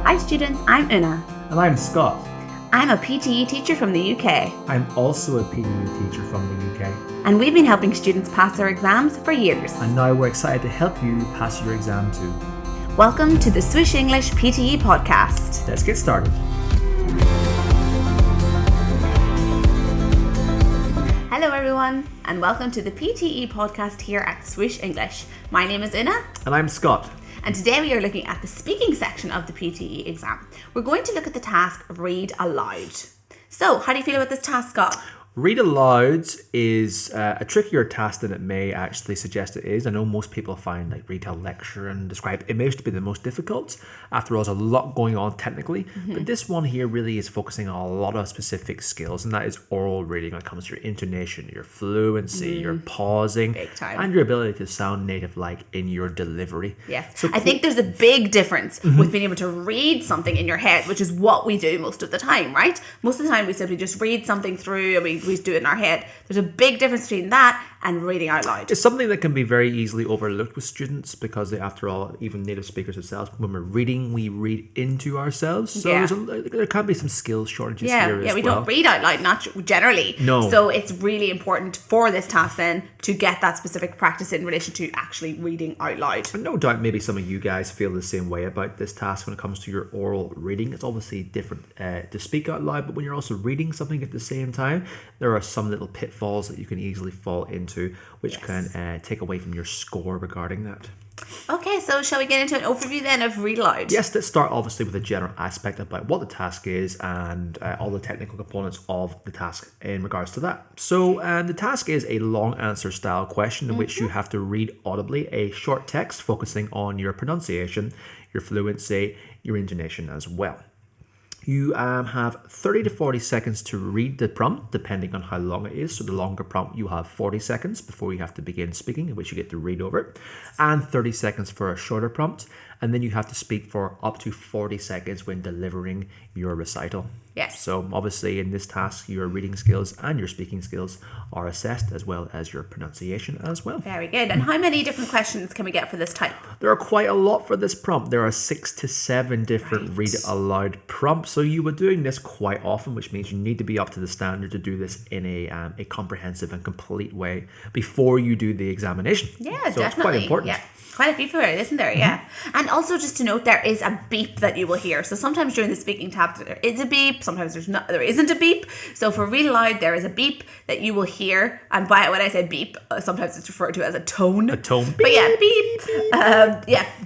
Hi students, I'm Una. And I'm Scott. I'm a PTE teacher from the UK. I'm also a PTE teacher from the UK. And we've been helping students pass their exams for years. And now we're excited to help you pass your exam too. Welcome to the Swoosh English PTE Podcast. Let's get started. Hello everyone, and welcome to the PTE Podcast here at Swoosh English. My name is Una. And I'm Scott. And today we are looking at the speaking section of the PTE exam. We're going to look at the task Read Aloud. So, how do you feel about this task, Scott? Read Aloud is a trickier task than it may actually suggest it is. I know most people find like read, tell, lecture and describe image to be the most difficult. After all, there's a lot going on technically. But this one here really is focusing on a lot of specific skills, and that is oral reading when it comes to your intonation, your fluency, your pausing, Big time. and your ability to sound native-like in your delivery. Yes. So I think there's a big difference with being able to read something in your head, which is what we do most of the time, right? Most of the time we simply just read something through and we do it in our head. There's a big difference between that and reading out loud. It's something that can be very easily overlooked with students because they, after all, even native speakers themselves, when we're reading, we read into ourselves. So there can be some skills shortages here as well. Yeah, we don't read out loud, not generally. No. So it's really important for this task then to get that specific practice in relation to actually reading out loud. And no doubt maybe some of you guys feel the same way about this task when it comes to your oral reading. It's obviously different to speak out loud, but when you're also reading something at the same time, there are some little pitfalls that you can easily fall into, which can take away from your score regarding that. Okay, so shall we get into an overview then of Read Aloud? Yes, let's start obviously with a general aspect about what the task is and all the technical components of the task in regards to that. So the task is a long answer style question in which you have to read audibly a short text focusing on your pronunciation, your fluency, your intonation as well. You have 30 to 40 seconds to read the prompt, depending on how long it is. So the longer prompt, you have 40 seconds before you have to begin speaking, in which you get to read over it, and 30 seconds for a shorter prompt. And then you have to speak for up to 40 seconds when delivering your recital. Yes. So obviously in this task, your reading skills and your speaking skills are assessed, as well as your pronunciation as well. Very good. And how many different questions can we get for this type? There are quite a lot for this prompt. There are 6 to 7 different read aloud prompts. So you are doing this quite often, which means you need to be up to the standard to do this in a comprehensive and complete way before you do the examination. Yeah, so definitely. It's quite important. Yeah. Quite a few for it, isn't there? Yeah. And also just to note, there is a beep that you will hear. So sometimes during the speaking tab, there is a beep. Sometimes there isn't a beep. So for Read Aloud, there is a beep that you will hear. And when I say beep, sometimes it's referred to as a tone. A tone. But yeah, beep.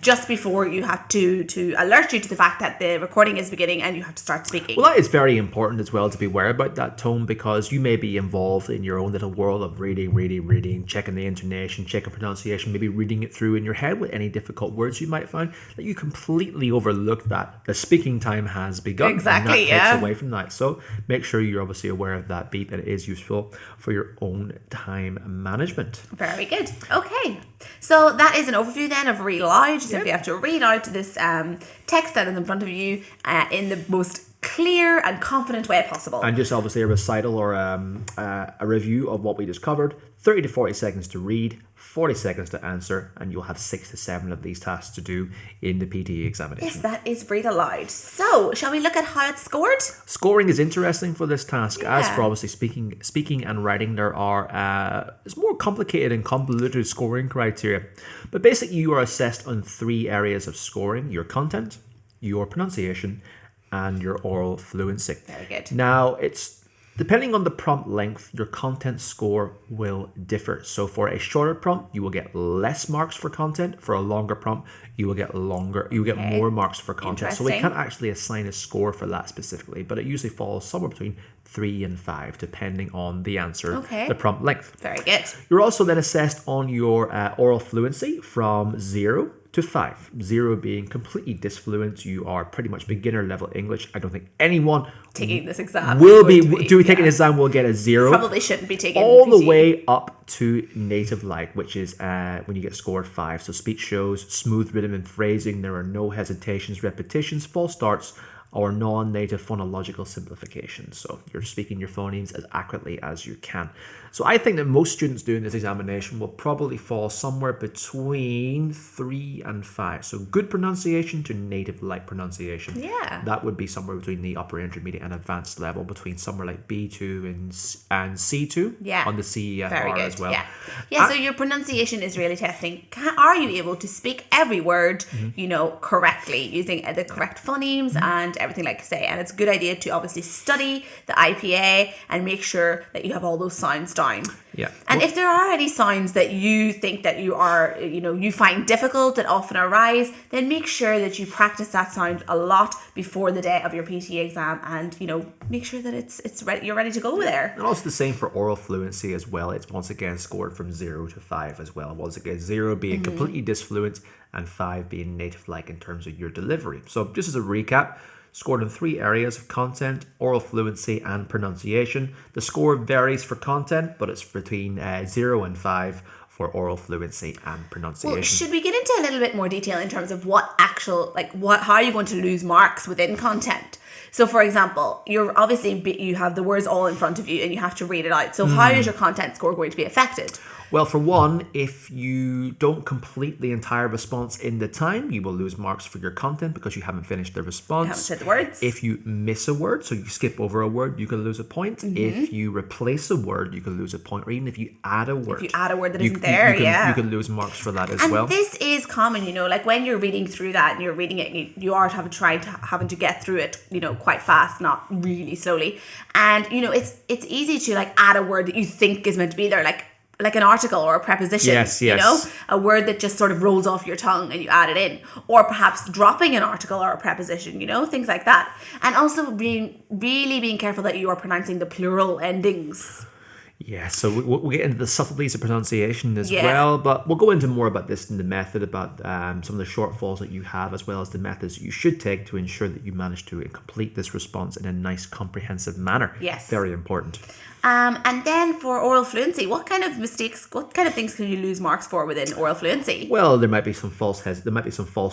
Just before you have to alert you to the fact that the recording is beginning and you have to start speaking. Well, that is very important as well to be aware about that tone, because you may be involved in your own little world of reading, checking the intonation, checking pronunciation, maybe reading it through in your head with any difficult words you might find, that you completely overlook that the speaking time has begun. Exactly, and that takes away from that. So make sure you're obviously aware of that beep, and it is useful for your own time management. Very good. Okay. So that is an overview then of Read Aloud. You simply have to read out this text that is in front of you in the most clear and confident way possible. And just obviously a recital or a review of what we just covered. 30 to 40 seconds to read, 40 seconds to answer, and you'll have 6 to 7 of these tasks to do in the PTE examination. Yes, that is Read Aloud. So, shall we look at how it's scored? Scoring is interesting for this task. As for obviously speaking and writing, there are it's more complicated and convoluted scoring criteria. But basically, you are assessed on 3 areas of scoring: your content, your pronunciation, and your oral fluency. Very good. Now, it's depending on the prompt length, your content score will differ. So for a shorter prompt, you will get less marks for content. For a longer prompt, you will get more marks for content. So we can't actually assign a score for that specifically, but it usually falls somewhere between 3 and 5, depending on the answer, the prompt length. Very good. You're also then assessed on your oral fluency from 0 to 5. 0 being completely disfluent. You are pretty much beginner level English. I don't think anyone taking this exam taking this exam will get a 0. Probably shouldn't be taking all the way up to native like, which is when you get scored 5. So speech shows smooth rhythm and phrasing. There are no hesitations, repetitions, false starts, or non-native phonological simplification. So you're speaking your phonemes as accurately as you can. So I think that most students doing this examination will probably fall somewhere between 3 and 5. So good pronunciation to native-like pronunciation. Yeah. That would be somewhere between the upper intermediate and advanced level, between somewhere like B2 and C2 on the CEFR as well. Yeah, so your pronunciation is really testing. Are you able to speak every word, correctly, using the correct phonemes and everything like I say? And it's a good idea to obviously study the IPA and make sure that you have all those sounds down. Yeah. And if there are any sounds that you think that you find difficult that often arise, then make sure that you practice that sound a lot before the day of your PTE exam, and make sure that it's ready. You're ready to go there. And also the same for oral fluency as well. It's once again scored from 0 to 5 as well. Once again, 0 being completely disfluent and 5 being native-like in terms of your delivery. So just as a recap, scored in 3 areas of content, oral fluency and pronunciation. The score varies for content, but it's between 0 and 5 for oral fluency and pronunciation. Well, should we get into a little bit more detail in terms of how are you going to lose marks within content? So, for example, you have the words all in front of you and you have to read it out. So how is your content score going to be affected? Well, for one, if you don't complete the entire response in the time, you will lose marks for your content because you haven't finished the response. You haven't said the words. If you miss a word, so you skip over a word, you can lose a point. If you replace a word, you can lose a point. Or even if you add a word. If you add a word that isn't there, you can lose marks for that as well. And this is common, like when you're reading through that and you're reading it, you are having to get through it, quite fast, not really slowly. And, it's easy to add a word that you think is meant to be there, like an article or a preposition, a word that just sort of rolls off your tongue and you add it in, or perhaps dropping an article or a preposition, things like that. And also being careful that you are pronouncing the plural endings. Yeah, so we'll get into the subtleties of pronunciation as well, but we'll go into more about this in the method, about some of the shortfalls that you have, as well as the methods you should take to ensure that you manage to complete this response in a nice, comprehensive manner. Yes. Very important. And then for oral fluency, what kind of things can you lose marks for within oral fluency? Well, there might be some false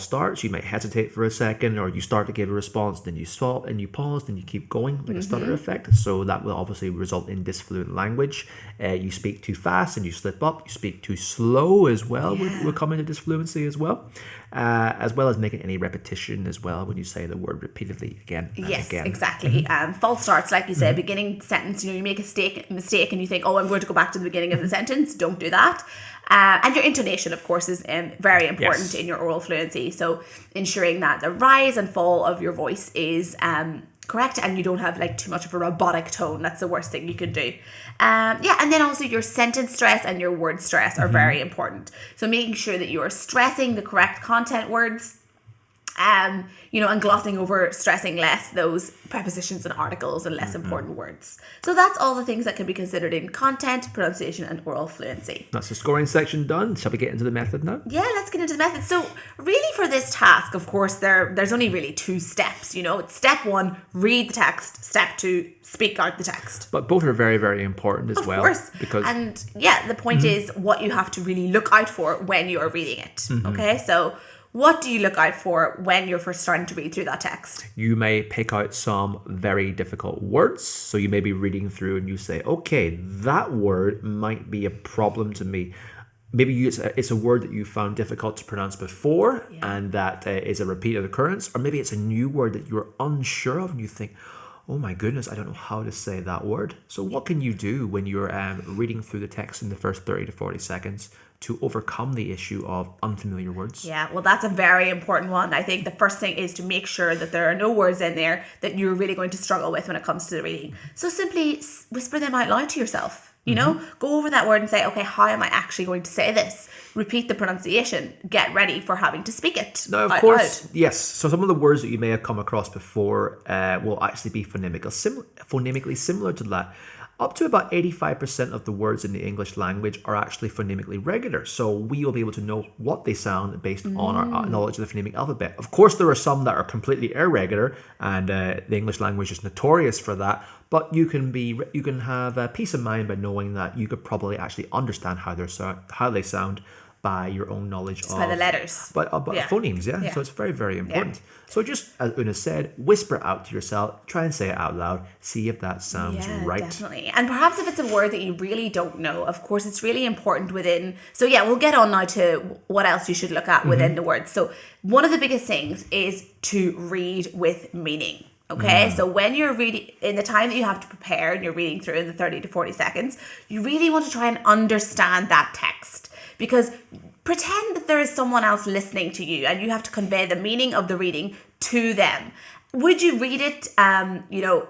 starts. You might hesitate for a second, or you start to give a response, then you stop and you pause, then you keep going, like a stutter effect. So that will obviously result in disfluent language. You speak too fast and you slip up. You speak too slow as well. We'll come into disfluency as well. As well as making any repetition as well when you say the word repeatedly again and again. Yes, exactly. False starts, like you said, beginning sentence, you make a mistake and you think, I'm going to go back to the beginning of the sentence. Don't do that. And your intonation, of course, is very important in your oral fluency. So ensuring that the rise and fall of your voice is correct and you don't have too much of a robotic tone. That's the worst thing you could do. And then also your sentence stress and your word stress are very important. So making sure that you are stressing the correct content words, and glossing over, stressing less those prepositions and articles and less important words. So that's all the things that can be considered in content, pronunciation, and oral fluency. That's the scoring section done. Shall we get into the method now? Yeah, let's get into the method. So really for this task, of course, there's only really 2 steps. It's step 1, read the text. Step 2, speak out the text. But both are very, very important as well. Of course. And the point is what you have to really look out for when you are reading it. Okay, so what do you look out for when you're first starting to read through that text? You may pick out some very difficult words. So you may be reading through and you say, okay, that word might be a problem to me. Maybe it's a word that you found difficult to pronounce before and that is a repeated occurrence. Or maybe it's a new word that you're unsure of and you think, oh my goodness, I don't know how to say that word. So what can you do when you're reading through the text in the first 30 to 40 seconds to overcome the issue of unfamiliar words? Yeah, well, that's a very important one. I think the first thing is to make sure that there are no words in there that you're really going to struggle with when it comes to the reading. So simply whisper them out loud to yourself. Go over that word and say, okay, how am I actually going to say this? Repeat the pronunciation. Get ready for having to speak it. Now, of course, yes. So some of the words that you may have come across before will actually be phonemically similar to that. Up to about 85% of the words in the English language are actually phonemically regular. So we will be able to know what they sound based on our knowledge of the phonemic alphabet. Of course, there are some that are completely irregular, and the English language is notorious for that. But you can have peace of mind by knowing that you could probably actually understand how they sound by your own knowledge Just by the letters. But phonemes, yeah? So it's very, very important. So just as Una said, whisper out to yourself, try and say it out loud, see if that sounds right. Definitely. And perhaps if it's a word that you really don't know, of course, it's really important within. So yeah, we'll get on now to what else you should look at within the word. So one of the biggest things is to read with meaning. Okay, so when you're reading, in the time that you have to prepare and you're reading through in the 30 to 40 seconds, you really want to try and understand that text, because pretend that there is someone else listening to you and you have to convey the meaning of the reading to them. Would you read it,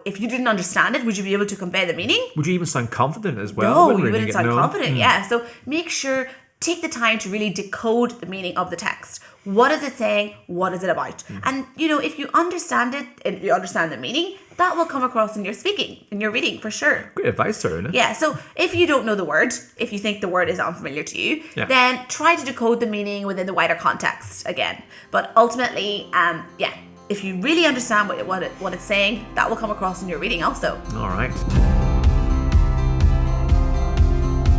if you didn't understand it, would you be able to convey the meaning? Would you even sound confident as well? No, you wouldn't sound confident, So make sure, take the time to really decode the meaning of the text. What is it saying? What is it about? And, if you understand it, and you understand the meaning, that will come across in your speaking, in your reading, for sure. Great advice, Serena. Yeah, so if you don't know the word, if you think the word is unfamiliar to you, then try to decode the meaning within the wider context again. But ultimately, if you really understand what it's saying, that will come across in your reading also. All right.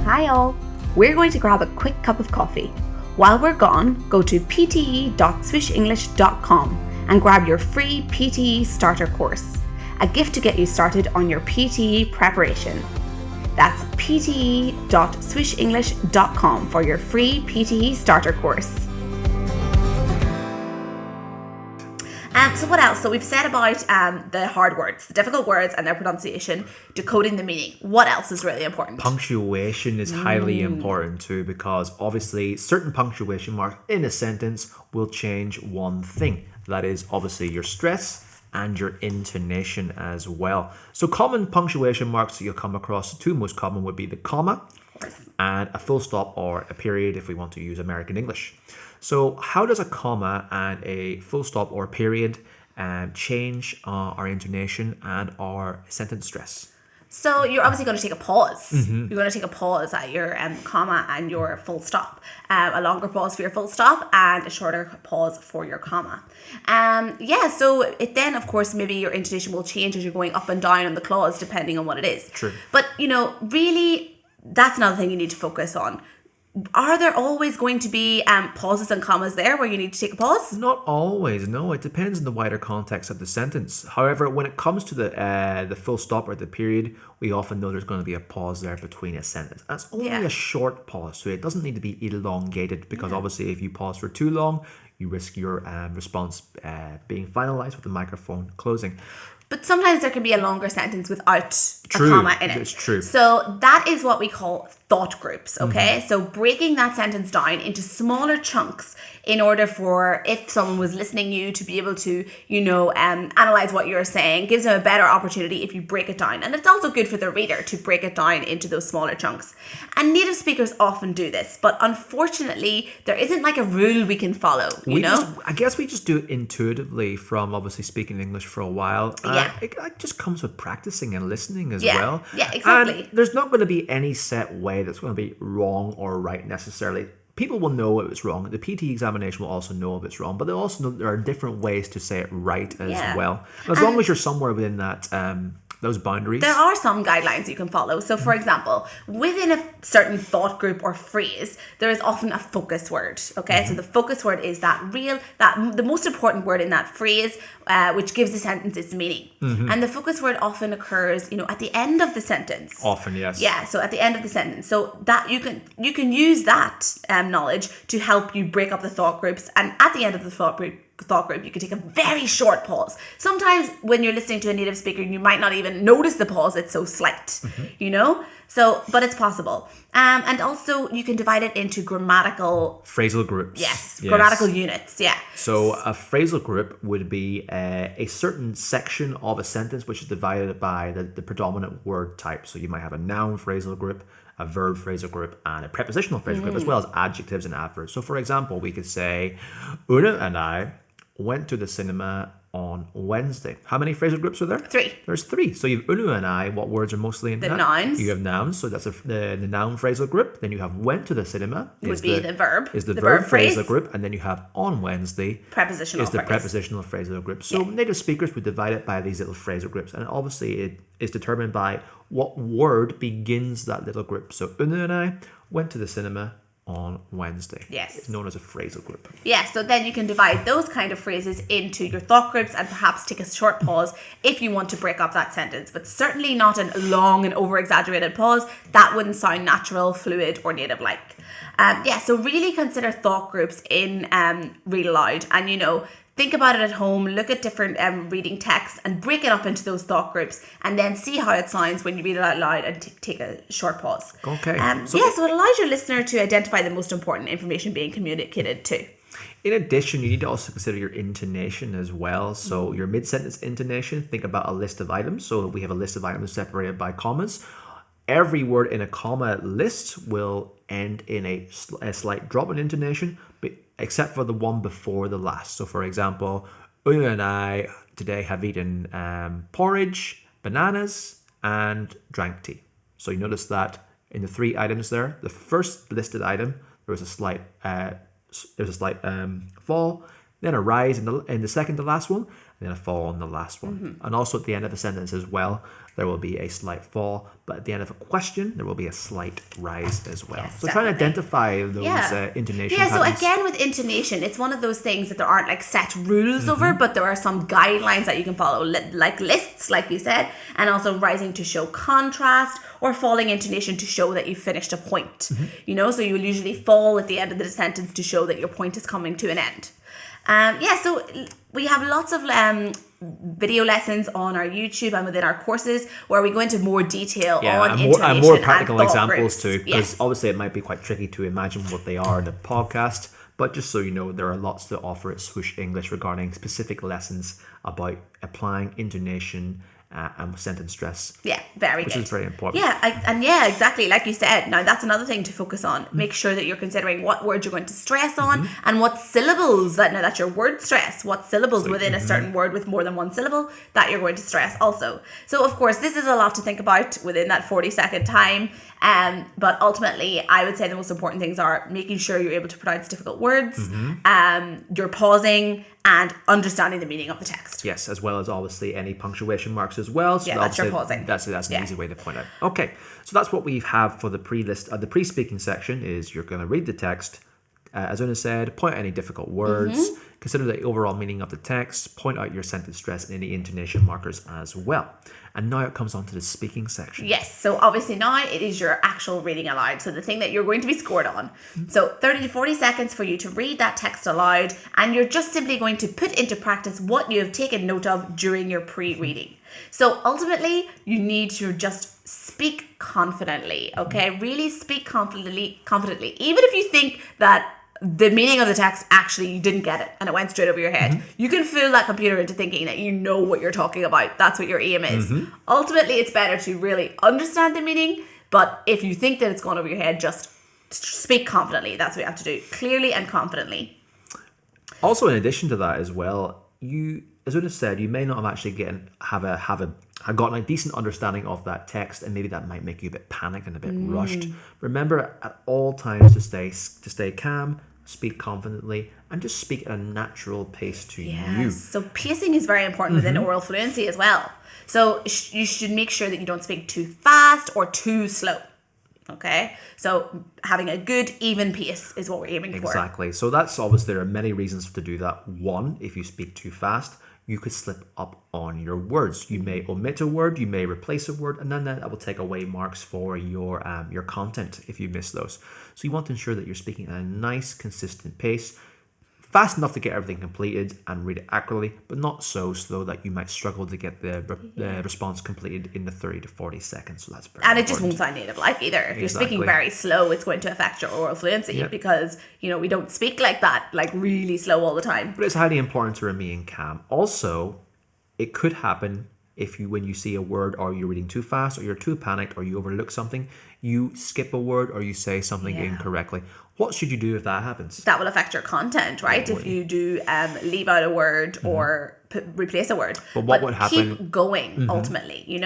Hi all. We're going to grab a quick cup of coffee. While we're gone, go to pte.swishenglish.com and grab your free PTE starter course, a gift to get you started on your PTE preparation. That's pte.swishenglish.com for your free PTE starter course. So what else? So we've said about the hard words, the difficult words and their pronunciation, decoding the meaning. What else is really important? Punctuation is highly important too, because obviously certain punctuation marks in a sentence will change one thing. That is obviously your stress and your intonation as well. So common punctuation marks that you'll come across, the two most common would be the comma and a full stop or a period if we want to use American English. So how does a comma and a full stop or period change our intonation and our sentence stress? So you're obviously going to take a pause. You're going to take a pause at your comma and your full stop. A longer pause for your full stop and a shorter pause for your comma. So it then, of course, maybe your intonation will change as you're going up and down on the clause depending on what it is. True. But, really, that's another thing you need to focus on. Are there always going to be pauses and commas there where you need to take a pause? Not always, no. It depends on the wider context of the sentence. However, when it comes to the full stop or the period, we often know there's going to be a pause there between a sentence. That's only a short pause, so it doesn't need to be elongated, because obviously if you pause for too long, you risk your response being finalized with the microphone closing. But sometimes there can be a longer sentence without a comma in it. It's true. So that is what we call thought groups, okay? So breaking that sentence down into smaller chunks in order for, if someone was listening you, to be able to, analyze what you're saying, gives them a better opportunity if you break it down. And it's also good for the reader to break it down into those smaller chunks. And native speakers often do this, but unfortunately, there isn't like a rule we can follow, I guess we just do it intuitively from obviously speaking English for a while. It just comes with practicing and listening as well. Yeah, exactly. And there's not going to be any set way that's going to be wrong or right necessarily. People will know if it's wrong. The PTE examination will also know if it's wrong, but they'll also know there are different ways to say it right as well. As long as you're somewhere within that those boundaries. There are some guidelines you can follow. So for example, within a certain thought group or phrase, there is often a focus word. Okay, so the focus word is the most important word in that phrase, which gives the sentence its meaning. And the focus word often occurs, at the end of the sentence. Often, yes. Yeah, so at the end of the sentence. So that you can use that knowledge to help you break up the thought groups. And at the end of the thought group, you can take a very short pause. Sometimes when you're listening to a native speaker, you might not even notice the pause. It's so slight, So, but it's possible. And also you can divide it into grammatical... Phrasal groups. Yes, grammatical units, yeah. So a phrasal group would be a certain section of a sentence which is divided by the predominant word type. So you might have a noun phrasal group, a verb phrasal group, and a prepositional phrasal group, as well as adjectives and adverbs. So for example, we could say, Una and I went to the cinema on Wednesday. How many phrasal groups are there? 3. There's 3. So you have Una and I. What words are mostly in that? The nouns. You have nouns. So that's the noun phrasal group. Then you have went to the cinema. Would be the verb. Is the verb phrasal group. And then you have on Wednesday. Prepositional is the prepositional phrasal group. So native speakers would divide it by these little phrasal groups. And obviously it is determined by what word begins that little group. So Una and I went to the cinema on Wednesday. Yes. It's known as a phrasal group. Yeah, so then you can divide those kind of phrases into your thought groups and perhaps take a short pause if you want to break up that sentence, but certainly not a long and over-exaggerated pause. That wouldn't sound natural, fluid, or native-like. So really consider thought groups in Read Aloud, and think about it at home, look at different reading texts and break it up into those thought groups, and then see how it sounds when you read it out loud and take a short pause. Okay. So it allows your listener to identify the most important information being communicated to. In addition, you need to also consider your intonation as well. So your mid-sentence intonation, think about a list of items. So we have a list of items separated by commas. Every word in a comma list will end in a slight drop in intonation, but except for the one before the last. So for example, Una and I today have eaten porridge, bananas, and drank tea. So you notice that in the three items there, the first listed item, there was a slight fall, then a rise in the second to last one, and then a fall in the last one. Mm-hmm. And also at the end of a sentence as well, there will be a slight fall, but at the end of a question, there will be a slight rise as well. Yes, so try to identify those intonation patterns. So again, with intonation, it's one of those things that there aren't like set rules over, but there are some guidelines that you can follow, like lists, like you said, and also rising to show contrast, or falling intonation to show that you finished a point. Mm-hmm. So you will usually fall at the end of the sentence to show that your point is coming to an end. So we have lots of video lessons on our YouTube and within our courses where we go into more detail on intonation and more practical examples groups. too, because obviously it might be quite tricky to imagine what they are in a podcast, but just so you know, there are lots to offer at Swoosh English regarding specific lessons about applying intonation and sentence stress. Yeah, very which good. Is very important. Yeah, exactly. Like you said, now that's another thing to focus on. Mm-hmm. Make sure that you're considering what words you're going to stress on and what syllables, that's your word stress, what syllables within a certain word with more than one syllable that you're going to stress also. So of course, this is a lot to think about within that 40-second time. But ultimately, I would say the most important things are making sure you're able to pronounce difficult words, you're pausing, and understanding the meaning of the text. Yes, as well as obviously any punctuation marks as well. So that's your pausing. That's an easy way to point out. Okay, so that's what we have for the the pre-speaking section. Is you're going to read the text, as Una said, point out any difficult words, consider the overall meaning of the text, point out your sentence stress and any intonation markers as well. And now it comes on to the speaking section. Yes, so obviously now it is your actual reading aloud, so the thing that you're going to be scored on. So 30 to 40 seconds for you to read that text aloud, and you're just simply going to put into practice what you have taken note of during your pre-reading. So ultimately, you need to just speak confidently, okay? Really speak confidently, even if you think that the meaning of the text, actually you didn't get it and it went straight over your head. You can fool that computer into thinking that you know what you're talking about. That's what your aim is. Ultimately, it's better to really understand the meaning, but if you think that it's gone over your head, just speak confidently. That's what you have to do, clearly and confidently. Also, in addition to that as well, you, as Una said, you may not have actually gotten a decent understanding of that text, and maybe that might make you a bit panicked and a bit rushed. Remember at all times to stay calm, speak confidently, and just speak at a natural pace to you. So pacing is very important within oral fluency as well. So you should make sure that you don't speak too fast or too slow. Okay, so having a good even pace is what we're aiming for. Exactly. So that's obviously, there are many reasons to do that. One, if you speak too fast, you could slip up on your words. You may omit a word, you may replace a word, and then that will take away marks for your content if you miss those. So you want to ensure that you're speaking at a nice, consistent pace, fast enough to get everything completed and read it accurately, but not so slow that you might struggle to get the response completed in the 30 to 40 seconds. So that's very important. It just won't sound native-like either. If you're speaking very slow, it's going to affect your oral fluency because, we don't speak like that, like really slow all the time. But it's highly important to remain calm. Also, it could happen when you see a word or you're reading too fast or you're too panicked or you overlook something, you skip a word or you say something incorrectly. What should you do if that happens? That will affect your content, right? If you do leave out a word or replace a word. But what would happen? Keep going, ultimately,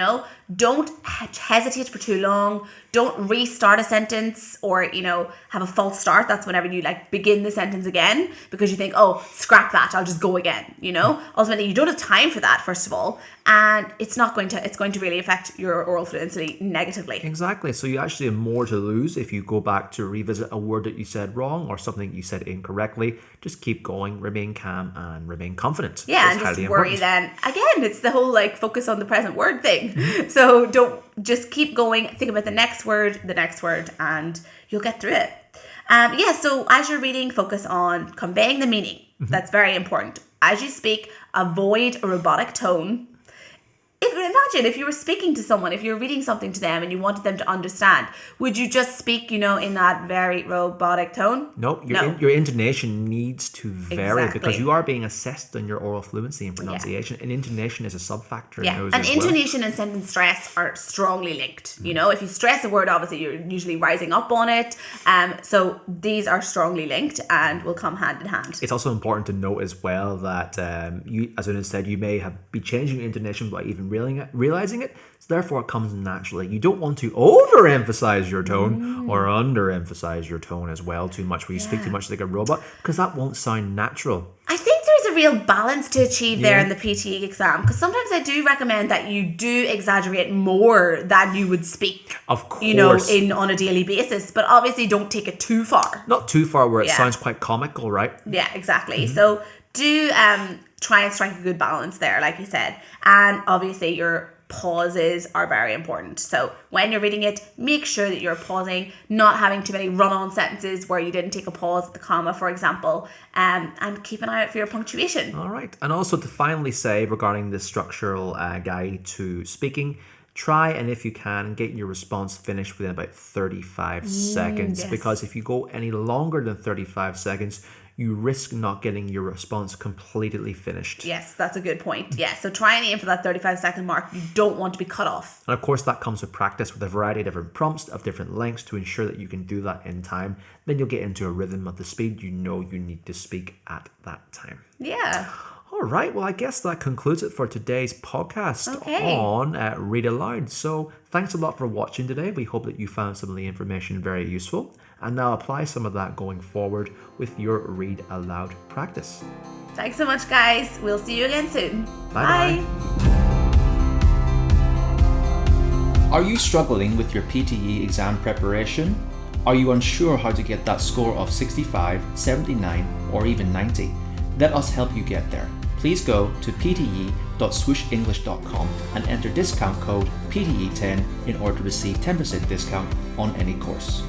Don't hesitate for too long. Don't restart a sentence or, have a false start. That's whenever you begin the sentence again because you think, oh, scrap that, I'll just go again, Ultimately, you don't have time for that, first of all. and it's going to really affect your oral fluency negatively. Exactly. So you actually have more to lose if you go back to revisit a word that you said wrong or something you said incorrectly. Just keep going, remain calm, and remain confident. Yeah, and just worry then. Again, it's the whole focus on the present word thing. So don't just keep going. Think about the next word, and you'll get through it. So as you're reading, focus on conveying the meaning. That's very important. As you speak, avoid a robotic tone. Imagine if you were speaking to someone, if you were reading something to them and you wanted them to understand, would you just speak, in that very robotic tone? No, your intonation needs to vary Exactly. because you are being assessed on your oral fluency and pronunciation, and intonation is a sub-factor in those and as intonation and sentence stress are strongly linked. If you stress a word, obviously you're usually rising up on it. So these are strongly linked and will come hand in hand. It's also important to note as well that you, as Una said, you may be changing your intonation by even realizing it. So therefore, it comes naturally. You don't want to overemphasize your tone or underemphasize your tone as well too much, where you speak too much like a robot, because that won't sound natural. I think there's a real balance to achieve there in the PTE exam, because sometimes I do recommend that you do exaggerate more than you would speak. Of course. On a daily basis, but obviously don't take it too far. Not too far where it sounds quite comical, right? Yeah, exactly. So do try and strike a good balance there, like you said. And obviously your pauses are very important. So when you're reading it, make sure that you're pausing, not having too many run-on sentences where you didn't take a pause at the comma, for example, and keep an eye out for your punctuation. All right. And also to finally say regarding the structural guide to speaking, try and if you can get your response finished within about 35 seconds, because if you go any longer than 35 seconds, you risk not getting your response completely finished. Yes, that's a good point. Yeah, so try and aim for that 35-second mark. You don't want to be cut off. And of course, that comes with practice with a variety of different prompts of different lengths to ensure that you can do that in time. Then you'll get into a rhythm of the speed you need to speak at that time. Yeah. All right, well, I guess that concludes it for today's podcast on Read Aloud. So thanks a lot for watching today. We hope that you found some of the information very useful. And now apply some of that going forward with your Read Aloud practice. Thanks so much, guys. We'll see you again soon. Bye. Are you struggling with your PTE exam preparation? Are you unsure how to get that score of 65, 79, or even 90? Let us help you get there. Please go to pte.swooshenglish.com and enter discount code PTE10 in order to receive 10% discount on any course.